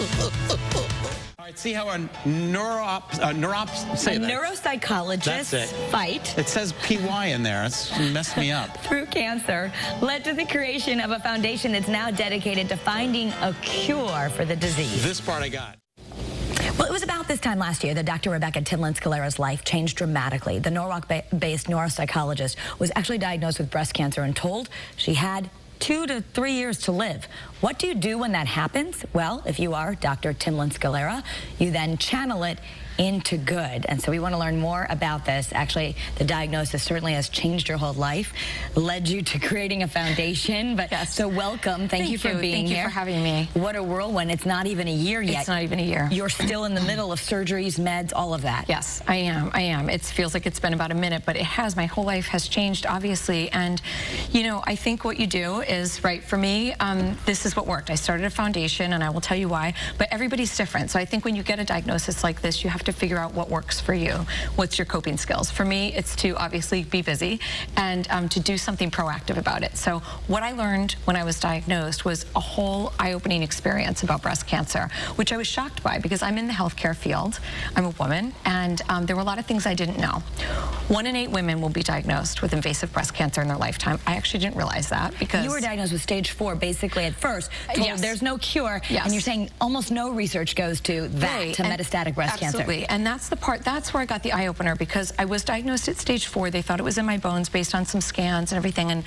All right, see how a neuropsychologist fight. It says PY in there. It's messed me up. Through cancer led to the creation of a foundation that's now dedicated to finding a cure for the disease. This part I got. Well, it was about this time last year that Dr. Rebecca Tinlin-Scalera's life changed dramatically. The Norwalk-based neuropsychologist was actually diagnosed with breast cancer and told she had 2 to 3 years to live. What do you do when that happens? Well, if you are Dr. Tinlin-Scalera, you then channel it into good. And so we want to learn more about this. Actually, the diagnosis certainly has changed your whole life, led you to creating a foundation. But yes. So welcome. Thank you for being here. Thank you for having me. What a whirlwind. It's not even a year yet. It's not even a year. You're still in the middle of surgeries, meds, all of that. Yes, I am. It feels like it's been about a minute, but it has. My whole life has changed, obviously. And, you know, I think what you do is, right, for me, this is what worked. I started a foundation, and I will tell you why, but everybody's different. So I think when you get a diagnosis like this, you have to figure out what works for you. What's your coping skills? For me, it's to obviously be busy and to do something proactive about it. So what I learned when I was diagnosed was a whole eye-opening experience about breast cancer, which I was shocked by because I'm in the healthcare field. I'm a woman, and there were a lot of things I didn't know. 1 in 8 women will be diagnosed with invasive breast cancer in their lifetime. I actually didn't realize that because... You were diagnosed with stage 4 basically at first, told yes. there's no cure, yes. and you're saying almost no research goes to that, right. to metastatic breast cancer. Absolutely, and that's where I got the eye-opener, because I was diagnosed at stage 4. They thought it was in my bones based on some scans and everything, and,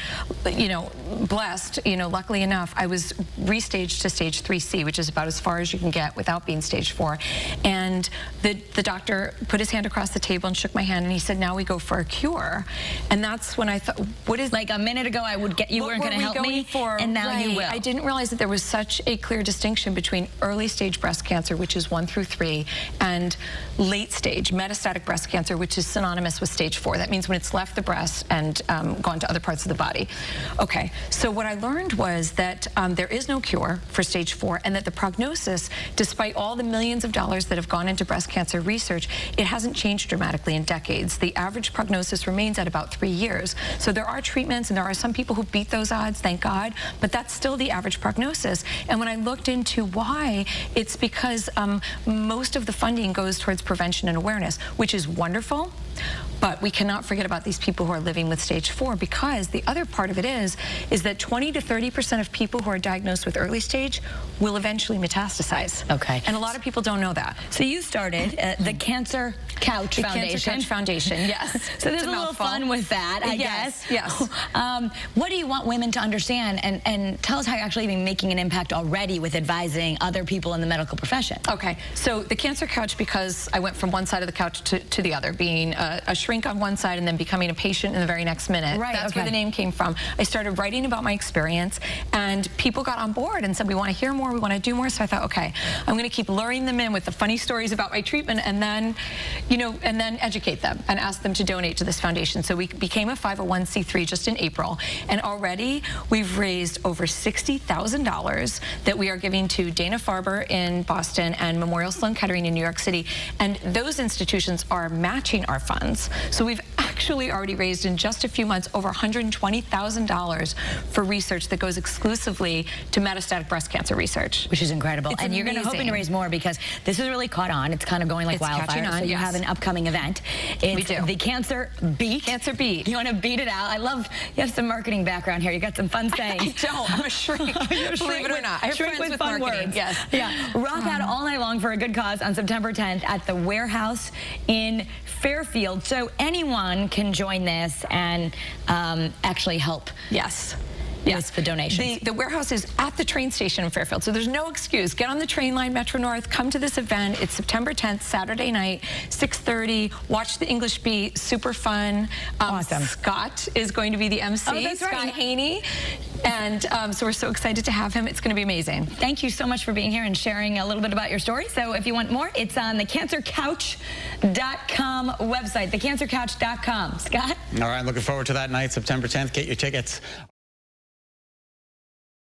you know, blessed, you know, luckily enough, I was restaged to stage 3C, which is about as far as you can get without being stage 4. And the doctor put his hand across the table and shook my hand, and he said, now we go for a cure. And that's when I thought, what is... Like a minute ago, I would get, you weren't going to help me, and now right. you will. I didn't realize that there was such a clear distinction between early stage breast cancer, which is 1 through 3, and late stage metastatic breast cancer, which is synonymous with stage 4. That means when it's left the breast and gone to other parts of the body. Okay, so what I learned was that there is no cure for stage 4, and that the prognosis, despite all the millions of dollars that have gone into breast cancer research, it hasn't changed dramatically in decades. The average prognosis remains at about 3 years. So there are treatments, and there are some people who beat those odds, thank God, but that's still the average prognosis. And when I looked into why, it's because most of the funding goes towards prevention and awareness, which is wonderful, but we cannot forget about these people who are living with stage 4, because the other part of it is that 20 to 30% of people who are diagnosed with early stage will eventually metastasize. Okay. And a lot of people don't know that. So you started the Cancer Couch Foundation. Cancer Couch Foundation, yes. So there's a little fun with that, I guess. Yes. What do you want women to understand? And tell us how you're actually making an impact already with advising other people in the medical profession. Okay, so the Cancer Couch, because I went from one side of the couch to the other, being a shrink on one side and then becoming a patient in the very next minute. Right, That's where the name came from. I started writing about my experience, and people got on board and said, we want to hear more, we want to do more. So I thought, okay, I'm going to keep luring them in with the funny stories about my treatment, and then, you know, and then educate them and ask them to donate to this foundation. So we became a 501c3 just in April, and already we've raised over $60,000 that we are giving to Dana-Farber in Boston and Memorial Sloan Kettering in New York City, and those institutions are matching our funds. So we've actually already raised in just a few months over $120,000 for research that goes exclusively to metastatic breast cancer research. Which is incredible. It's and you're going to hoping to raise more, because this is really caught on. It's kind of going like wildfire. So you have an upcoming event. We do. The Cancer Beat. Cancer Beat. You want to beat it out. I love, you have some marketing background here. You got some fun sayings. I don't. I'm a shrink. Believe it or not. I have friends with fun marketing. words. Yes. Yeah. Rock out all night long for a good cause on September 10th at the Warehouse in Fairfield. So anyone can join this and actually help. Yes. Yes, the donations. The warehouse is at the train station in Fairfield, so there's no excuse. Get on the train line, Metro North, come to this event. It's September 10th, Saturday night, 6:30. Watch the English Beat, super fun. Awesome. Scott is going to be the MC. Oh, that's right. Scott Haney. And so we're so excited to have him. It's going to be amazing. Thank you so much for being here and sharing a little bit about your story. So if you want more, it's on the cancercouch.com website, thecancercouch.com. Scott? All right, looking forward to that night, September 10th. Get your tickets.